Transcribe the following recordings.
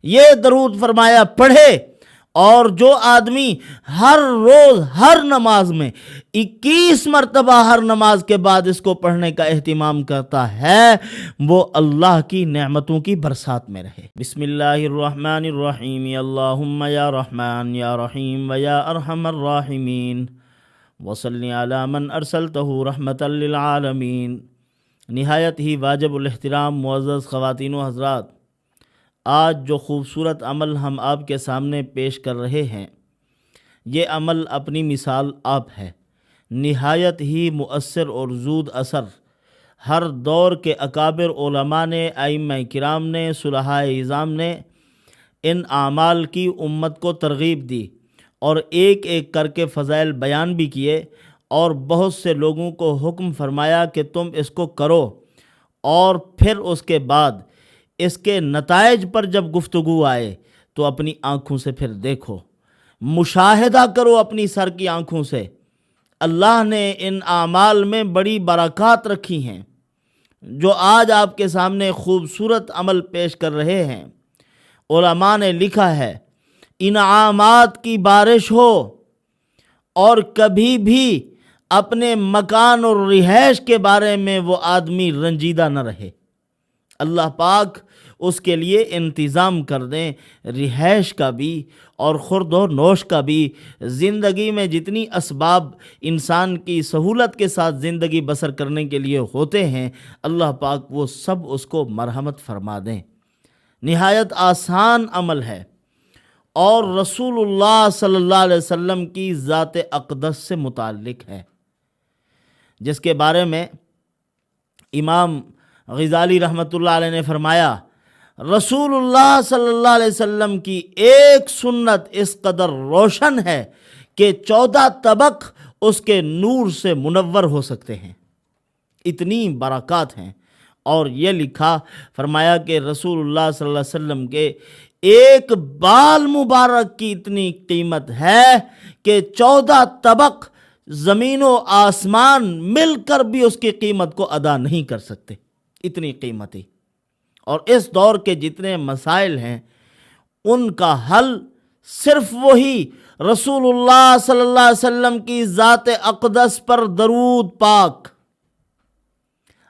یہ درود فرمایا پڑھے، اور جو آدمی ہر روز ہر نماز میں 21 مرتبہ ہر نماز کے بعد اس کو پڑھنے کا اہتمام کرتا ہے، وہ اللہ کی نعمتوں کی برسات میں رہے۔ بسم اللہ الرحمن الرحیم، اللہم یا رحمان یا رحیم ویا ارحم الراحمین وصلی علی من ارسلتہ رحمتا للعالمین۔ نہایت ہی واجب الاحترام معزز خواتین و حضرات، آج جو خوبصورت عمل ہم آپ کے سامنے پیش کر رہے ہیں، یہ عمل اپنی مثال آپ ہے، نہایت ہی مؤثر اور زود اثر۔ ہر دور کے اکابر علماء نے، ائمہ کرام نے، صلحاء اعظام نے ان اعمال کی امت کو ترغیب دی اور ایک ایک کر کے فضائل بیان بھی کیے، اور بہت سے لوگوں کو حکم فرمایا کہ تم اس کو کرو، اور پھر اس کے بعد اس کے نتائج پر جب گفتگو آئے تو اپنی آنکھوں سے پھر دیکھو، مشاہدہ کرو اپنی سر کی آنکھوں سے۔ اللہ نے ان اعمال میں بڑی برکات رکھی ہیں۔ جو آج آپ کے سامنے خوبصورت عمل پیش کر رہے ہیں، علماء نے لکھا ہے انعامات کی بارش ہو، اور کبھی بھی اپنے مکان اور رہائش کے بارے میں وہ آدمی رنجیدہ نہ رہے، اللہ پاک اس کے لیے انتظام کر دیں، رہائش کا بھی اور خورد و نوش کا بھی۔ زندگی میں جتنی اسباب انسان کی سہولت کے ساتھ زندگی بسر کرنے کے لیے ہوتے ہیں، اللہ پاک وہ سب اس کو مرحمت فرما دیں۔ نہایت آسان عمل ہے، اور رسول اللہ صلی اللہ علیہ وسلم کی ذات اقدس سے متعلق ہے، جس کے بارے میں امام غزالی رحمۃ اللہ علیہ نے فرمایا، رسول اللہ صلی اللہ علیہ وسلم کی ایک سنت اس قدر روشن ہے کہ 14 طبق اس کے نور سے منور ہو سکتے ہیں، اتنی برکات ہیں۔ اور یہ لکھا، فرمایا کہ رسول اللہ صلی اللہ علیہ وسلم کے ایک بال مبارک کی اتنی قیمت ہے کہ 14 طبق زمین و آسمان مل کر بھی اس کی قیمت کو ادا نہیں کر سکتے، اتنی قیمتی۔ اور اس دور کے جتنے مسائل ہیں ان کا حل صرف وہی رسول اللہ صلی اللہ علیہ وسلم کی ذات اقدس پر درود پاک۔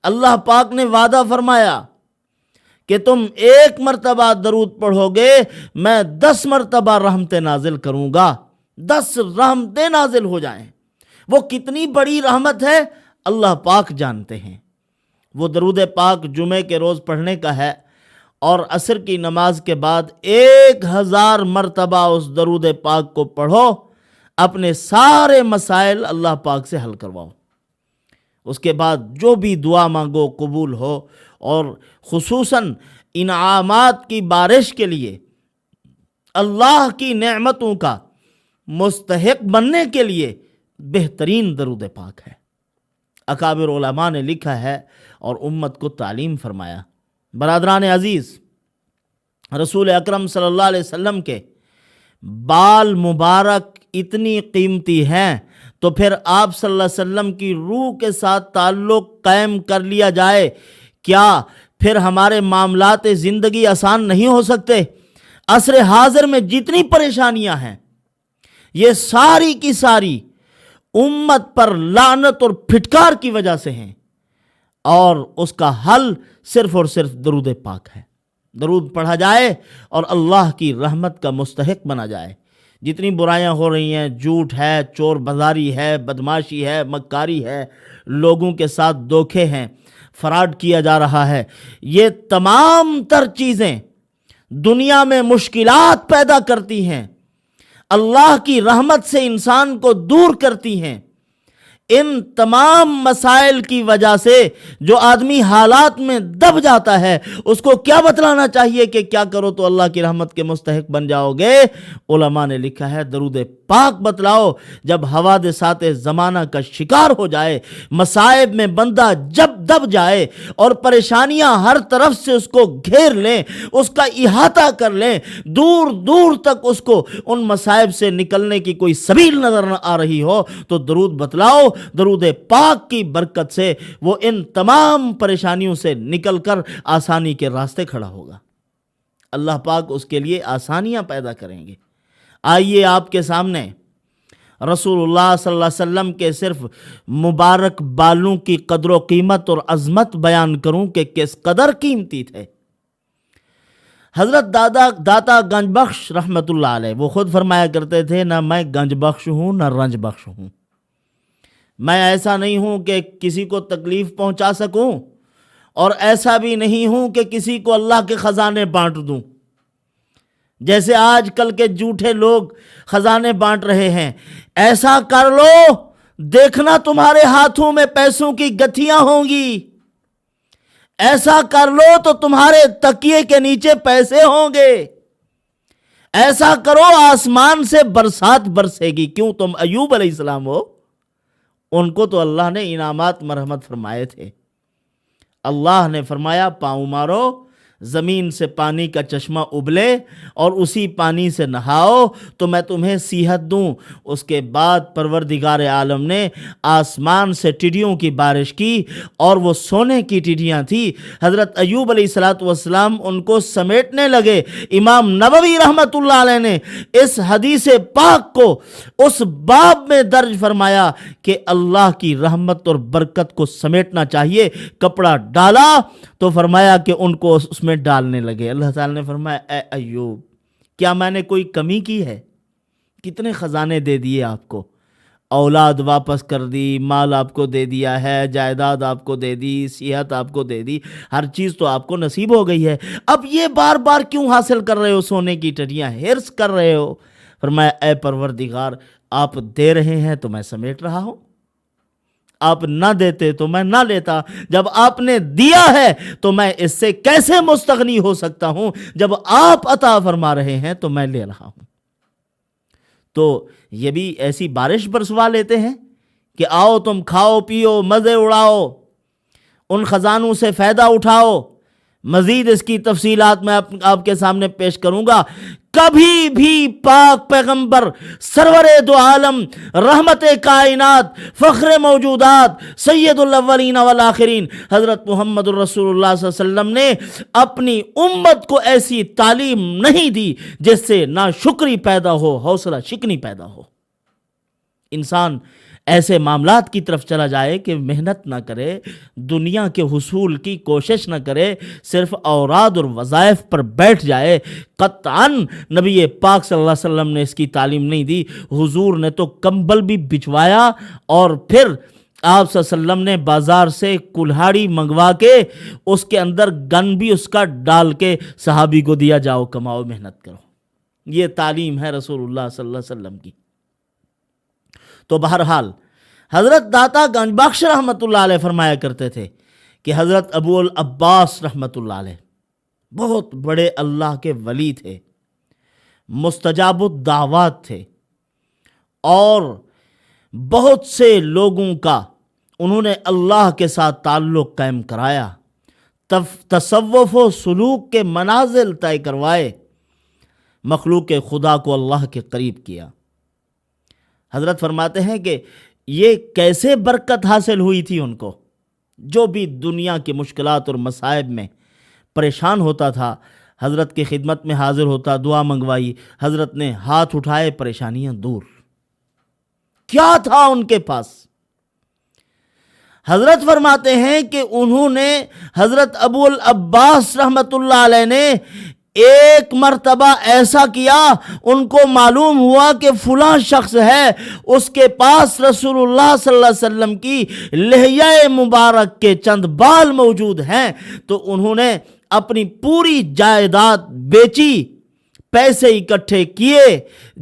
اللہ پاک نے وعدہ فرمایا کہ تم 1 مرتبہ درود پڑھو گے، میں 10 مرتبہ رحمتیں نازل کروں گا، 10 رحمتیں نازل ہو جائیں۔ وہ کتنی بڑی رحمت ہے اللہ پاک جانتے ہیں۔ وہ درود پاک جمعے کے روز پڑھنے کا ہے، اور عصر کی نماز کے بعد 1000 مرتبہ اس درود پاک کو پڑھو، اپنے سارے مسائل اللہ پاک سے حل کرواؤ۔ اس کے بعد جو بھی دعا مانگو قبول ہو، اور خصوصاً انعامات کی بارش کے لیے، اللہ کی نعمتوں کا مستحق بننے کے لیے بہترین درود پاک ہے۔ اکابر علماء نے لکھا ہے اور امت کو تعلیم فرمایا۔ برادران عزیز، رسول اکرم صلی اللہ علیہ وسلم کے بال مبارک اتنی قیمتی ہیں، تو پھر آپ صلی اللہ علیہ وسلم کی روح کے ساتھ تعلق قائم کر لیا جائے، کیا پھر ہمارے معاملات زندگی آسان نہیں ہو سکتے؟ عصر حاضر میں جتنی پریشانیاں ہیں، یہ ساری کی ساری امت پر لعنت اور پھٹکار کی وجہ سے ہیں، اور اس کا حل صرف اور صرف درود پاک ہے۔ درود پڑھا جائے اور اللہ کی رحمت کا مستحق بنا جائے۔ جتنی برائیاں ہو رہی ہیں، جھوٹ ہے، چور بازاری ہے، بدماشی ہے، مکاری ہے، لوگوں کے ساتھ دھوکے ہیں، فراڈ کیا جا رہا ہے، یہ تمام تر چیزیں دنیا میں مشکلات پیدا کرتی ہیں، اللہ کی رحمت سے انسان کو دور کرتی ہیں۔ ان تمام مسائل کی وجہ سے جو آدمی حالات میں دب جاتا ہے، اس کو کیا بتلانا چاہیے کہ کیا کرو تو اللہ کی رحمت کے مستحق بن جاؤ گے؟ علماء نے لکھا ہے درود پاک بتلاؤ۔ جب حوادثات زمانہ کا شکار ہو جائے، مصائب میں بندہ جب دب جائے اور پریشانیاں ہر طرف سے اس کو گھیر لیں، اس کا احاطہ کر لیں، دور دور تک اس کو ان مصائب سے نکلنے کی کوئی سبیل نظر نہ آ رہی ہو، تو درود بتلاؤ۔ درود پاک کی برکت سے وہ ان تمام پریشانیوں سے نکل کر آسانی کے راستے کھڑا ہوگا۔ اللہ پاک اس کے لیے آسانیاں پیدا کریں گے۔ آئیے آپ کے سامنے رسول اللہ صلی اللہ علیہ وسلم کے صرف مبارک بالوں کی قدر و قیمت اور عظمت بیان کروں کہ کس قدر قیمتی تھے۔ حضرت داتا گنج بخش رحمت اللہ علیہ وہ خود فرمایا کرتے تھے، نہ میں گنج بخش ہوں نہ رنج بخش ہوں، میں ایسا نہیں ہوں کہ کسی کو تکلیف پہنچا سکوں، اور ایسا بھی نہیں ہوں کہ کسی کو اللہ کے خزانے بانٹ دوں۔ جیسے آج کل کے جھوٹے لوگ خزانے بانٹ رہے ہیں، ایسا کر لو دیکھنا تمہارے ہاتھوں میں پیسوں کی گتھیاں ہوں گی، ایسا کر لو تو تمہارے تکیے کے نیچے پیسے ہوں گے، ایسا کرو آسمان سے برسات برسے گی۔ کیوں؟ تم ایوب علیہ السلام ہو، ان کو تو اللہ نے انعامات مرحمت فرمائے تھے۔ اللہ نے فرمایا پاؤں مارو، زمین سے پانی کا چشمہ ابلے اور اسی پانی سے نہاؤ تو میں تمہیں صحت دوں۔ اس کے بعد پروردگار عالم نے آسمان سے ٹڈیوں کی بارش کی، اور وہ سونے کی ٹڈیاں تھی۔ حضرت ایوب علیہ السلام ان کو سمیٹنے لگے۔ امام نووی رحمت اللہ علیہ نے اس حدیث پاک کو اس باب میں درج فرمایا کہ اللہ کی رحمت اور برکت کو سمیٹنا چاہیے۔ کپڑا ڈالا تو فرمایا کہ ان کو اس میں ڈالنے لگے۔ اللہ تعالیٰ نے فرمایا اے ایوب، کیا میں نے کوئی کمی کی ہے؟ کتنے خزانے دے دیے آپ کو، اولاد واپس کر دی، مال آپ کو دے دیا ہے، جائیداد آپ کو دے دی، صحت آپ کو دے دی، ہر چیز تو آپ کو نصیب ہو گئی ہے، اب یہ بار بار کیوں حاصل کر رہے ہو سونے کی ٹڈیاں، ہرس کر رہے ہو؟ فرمایا اے پروردگار، آپ دے رہے ہیں تو میں سمیٹ رہا ہوں، آپ نہ دیتے تو میں نہ لیتا، جب آپ نے دیا ہے تو میں اس سے کیسے مستغنی ہو سکتا ہوں؟ جب آپ عطا فرما رہے ہیں تو میں لے رہا ہوں۔ تو یہ بھی ایسی بارش برسوا لیتے ہیں کہ آؤ تم کھاؤ پیو مزے اڑاؤ، ان خزانوں سے فائدہ اٹھاؤ۔ مزید اس کی تفصیلات میں آپ کے سامنے پیش کروں گا۔ کبھی بھی پاک پیغمبر سرور دو عالم رحمت کائنات فخر موجودات سید الاولین والآخرین حضرت محمد الرسول اللہ صلی اللہ علیہ وسلم نے اپنی امت کو ایسی تعلیم نہیں دی جس سے ناشکری پیدا ہو، حوصلہ شکنی پیدا ہو، انسان ایسے معاملات کی طرف چلا جائے کہ محنت نہ کرے، دنیا کے حصول کی کوشش نہ کرے، صرف اوراد اور وظائف پر بیٹھ جائے۔ قطعاً نبی پاک صلی اللہ علیہ وسلم نے اس کی تعلیم نہیں دی۔ حضور نے تو کمبل بھی بچھوایا، اور پھر آپ صلی اللہ علیہ وسلم نے بازار سے کلہاڑی منگوا کے اس کے اندر گن بھی اس کا ڈال کے صحابی کو دیا، جاؤ کماؤ محنت کرو۔ یہ تعلیم ہے رسول اللہ صلی اللہ علیہ وسلم کی۔ تو بہرحال حضرت داتا گنج بخش رحمت اللہ علیہ فرمایا کرتے تھے کہ حضرت ابو العباس رحمت اللہ علیہ بہت بڑے اللہ کے ولی تھے، مستجاب الدعوات تھے، اور بہت سے لوگوں کا انہوں نے اللہ کے ساتھ تعلق قائم کرایا، تصوف و سلوک کے منازل طے کروائے، مخلوق خدا کو اللہ کے قریب کیا۔ حضرت فرماتے ہیں کہ یہ کیسے برکت حاصل ہوئی تھی ان کو؟ جو بھی دنیا کی مشکلات اور مصائب میں پریشان ہوتا تھا، حضرت کی خدمت میں حاضر ہوتا، دعا منگوائی، حضرت نے ہاتھ اٹھائے، پریشانیاں دور۔ کیا تھا ان کے پاس؟ حضرت فرماتے ہیں کہ انہوں نے حضرت ابو العباس رحمت اللہ علیہ نے ایک مرتبہ ایسا کیا، ان کو معلوم ہوا کہ فلاں شخص ہے، اس کے پاس رسول اللہ صلی اللہ علیہ وسلم کی لحیہ مبارک کے چند بال موجود ہیں، تو انہوں نے اپنی پوری جائیداد بیچی، پیسے اکٹھے کیے،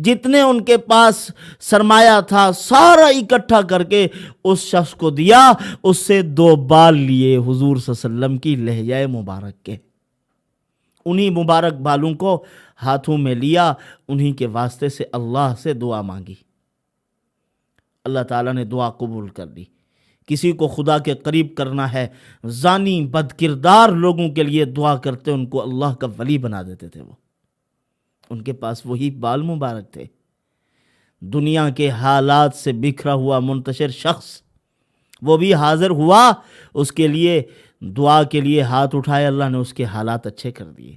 جتنے ان کے پاس سرمایہ تھا سارا اکٹھا کر کے اس شخص کو دیا، اس سے 2 بال لیے حضور صلی اللہ علیہ وسلم کی لحیہ مبارک کے، انہی مبارک بالوں کو ہاتھوں میں لیا، انہی کے واسطے سے اللہ سے دعا مانگی، اللہ تعالیٰ نے دعا قبول کر دی۔ کسی کو خدا کے قریب کرنا ہے، زانی بد کردار لوگوں کے لیے دعا کرتے، ان کو اللہ کا ولی بنا دیتے تھے۔ وہ ان کے پاس وہی بال مبارک تھے۔ دنیا کے حالات سے بکھرا ہوا منتشر شخص وہ بھی حاضر ہوا، اس کے لیے دعا کے لیے ہاتھ اٹھائے، اللہ نے اس کے حالات اچھے کر دیے۔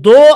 2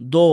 2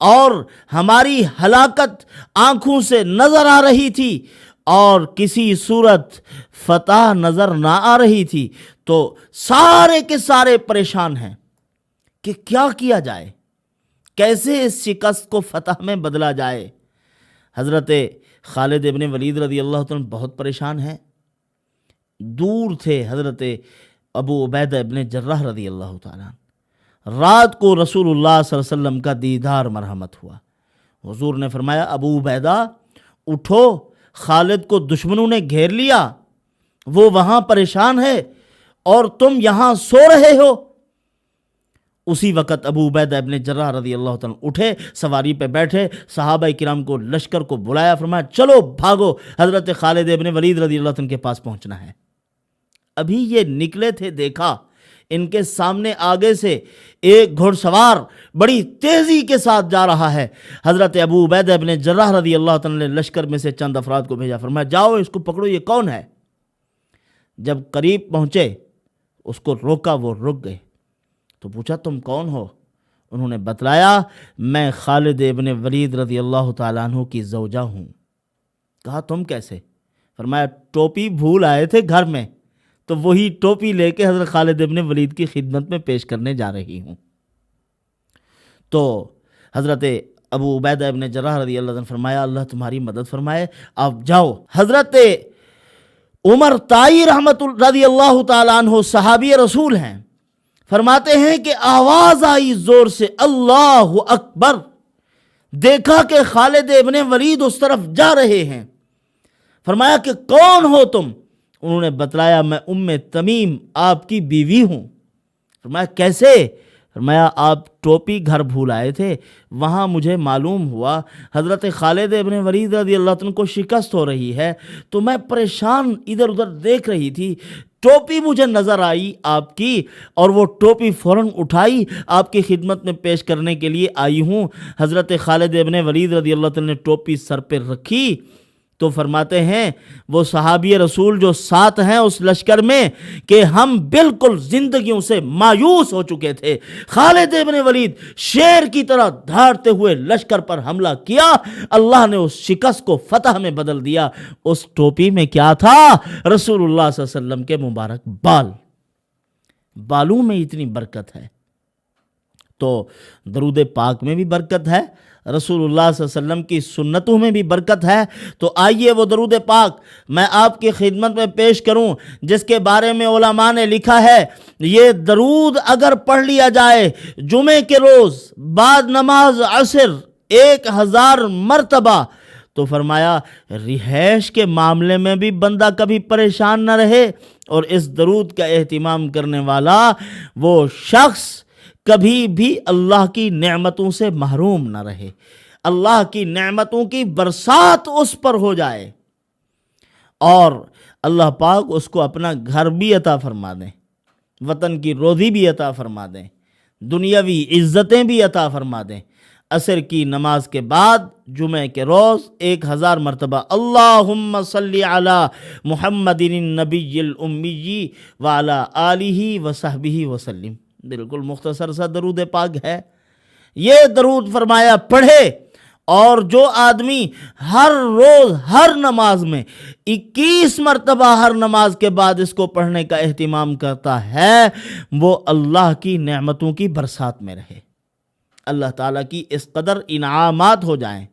اور ہماری ہلاکت آنکھوں سے نظر آ رہی تھی اور کسی صورت فتح نظر نہ آ رہی تھی، تو سارے کے سارے پریشان ہیں کہ کیا جائے، کیسے اس شکست کو فتح میں بدلا جائے۔ حضرت خالد ابن ولید رضی اللہ عنہ بہت پریشان ہیں۔ دور تھے حضرت ابو عبیدہ ابن جراح رضی اللہ تعالیٰ۔ رات کو رسول اللہ صلی اللہ علیہ وسلم کا دیدار مرحمت ہوا۔ حضور نے فرمایا ابو عبیدہ اٹھو، خالد کو دشمنوں نے گھیر لیا، وہ وہاں پریشان ہے اور تم یہاں سو رہے ہو۔ اسی وقت ابو عبیدہ ابن جراح رضی اللہ تعالیٰ اٹھے، سواری پہ بیٹھے، صحابہ کرام کو لشکر کو بلایا، فرمایا چلو بھاگو، حضرت خالد ابن ولید رضی اللہ عنہ کے پاس پہنچنا ہے۔ ابھی یہ نکلے تھے، دیکھا ان کے سامنے آگے سے ایک گھڑ سوار بڑی تیزی کے ساتھ جا رہا ہے۔ حضرت ابو عبیدہ ابن جراح رضی اللہ تعالیٰ نے لشکر میں سے چند افراد کو بھیجا، فرمایا جاؤ اس کو پکڑو، یہ کون ہے؟ جب قریب پہنچے اس کو روکا، وہ رک گئے۔ تو پوچھا تم کون ہو؟ انہوں نے بتلایا میں خالد ابن ولید رضی اللہ تعالیٰ عنہ کی زوجہ ہوں۔ کہا تم کیسے؟ فرمایا ٹوپی بھول آئے تھے گھر میں، تو وہی ٹوپی لے کے حضرت خالد ابن ولید کی خدمت میں پیش کرنے جا رہی ہوں۔ تو حضرت ابو عبیدہ ابن جراح رضی اللہ عنہ فرمایا اللہ تمہاری مدد فرمائے، آپ جاؤ۔ حضرت عمر طائی رحمت رضی اللہ تعالیٰ عنہ صحابی رسول ہیں، فرماتے ہیں کہ آواز آئی زور سے اللہ اکبر، دیکھا کہ خالد ابن ولید اس طرف جا رہے ہیں۔ فرمایا کہ کون ہو تم؟ انہوں نے بتلایا میں ام تمیم آپ کی بیوی ہوں۔ فرمایا کیسے؟ فرمایا آپ ٹوپی گھر بھول آئے تھے، وہاں مجھے معلوم ہوا حضرت خالد ابن ولید رضی اللہ عنہ کو شکست ہو رہی ہے، تو میں پریشان ادھر ادھر دیکھ رہی تھی، ٹوپی مجھے نظر آئی آپ کی، اور وہ ٹوپی فوراً اٹھائی، آپ کی خدمت میں پیش کرنے کے لیے آئی ہوں۔ حضرت خالد ابن ولید رضی اللہ عنہ نے ٹوپی سر پہ رکھی تو فرماتے ہیں وہ صحابی رسول جو ساتھ ہیں اس لشکر میں کہ ہم بالکل زندگیوں سے مایوس ہو چکے تھے۔ خالد ابن ولید شیر کی طرح دھاڑتے ہوئے لشکر پر حملہ کیا، اللہ نے اس شکست کو فتح میں بدل دیا۔ اس ٹوپی میں کیا تھا؟ رسول اللہ صلی اللہ علیہ وسلم کے مبارک بال، بالوں میں اتنی برکت ہے۔ تو درود پاک میں بھی برکت ہے، رسول اللہ صلی اللہ علیہ وسلم کی سنتوں میں بھی برکت ہے۔ تو آئیے وہ درود پاک میں آپ کی خدمت میں پیش کروں، جس کے بارے میں علماء نے لکھا ہے یہ درود اگر پڑھ لیا جائے جمعے کے روز بعد نماز عصر 1000 مرتبہ، تو فرمایا رہائش کے معاملے میں بھی بندہ کبھی پریشان نہ رہے، اور اس درود کا اہتمام کرنے والا وہ شخص کبھی بھی اللہ کی نعمتوں سے محروم نہ رہے، اللہ کی نعمتوں کی برسات اس پر ہو جائے، اور اللہ پاک اس کو اپنا گھر بھی عطا فرما دیں، وطن کی روزی بھی عطا فرما دیں، دنیاوی عزتیں بھی عطا فرما دیں۔ عصر کی نماز کے بعد جمعہ کے روز 1000 مرتبہ اللہم صلی علی محمد النبی الامی وعلی آلہ وصحبہ وسلم۔ بالکل مختصر سا درود پاک ہے۔ یہ درود فرمایا پڑھے، اور جو آدمی ہر روز ہر نماز میں 21 مرتبہ ہر نماز کے بعد اس کو پڑھنے کا اہتمام کرتا ہے، وہ اللہ کی نعمتوں کی برسات میں رہے، اللہ تعالیٰ کی اس قدر انعامات ہو جائیں۔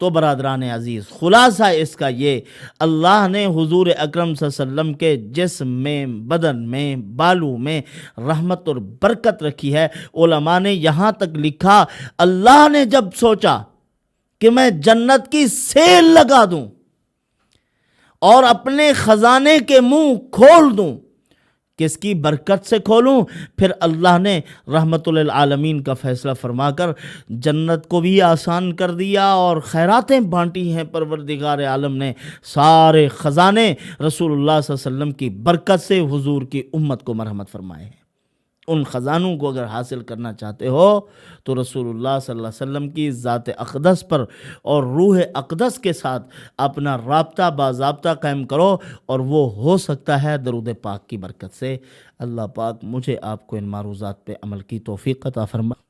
تو برادران عزیز خلاصہ اس کا یہ، اللہ نے حضور اکرم صلی اللہ علیہ وسلم کے جسم میں، بدن میں، بالوں میں رحمت اور برکت رکھی ہے۔ علماء نے یہاں تک لکھا اللہ نے جب سوچا کہ میں جنت کی سیل لگا دوں اور اپنے خزانے کے منہ کھول دوں، کس کی برکت سے کھولوں؟ پھر اللہ نے رحمت للعالمین کا فیصلہ فرما کر جنت کو بھی آسان کر دیا اور خیراتیں بانٹی ہیں۔ پروردگار عالم نے سارے خزانے رسول اللہ صلی اللہ علیہ وسلم کی برکت سے حضور کی امت کو مرحمت فرمائے ہیں۔ ان خزانوں کو اگر حاصل کرنا چاہتے ہو تو رسول اللہ صلی اللہ علیہ وسلم کی ذات اقدس پر اور روح اقدس کے ساتھ اپنا رابطہ باضابطہ قائم کرو، اور وہ ہو سکتا ہے درود پاک کی برکت سے۔ اللہ پاک مجھے آپ کو ان معروضات پہ عمل کی توفیق عطا فرمائے۔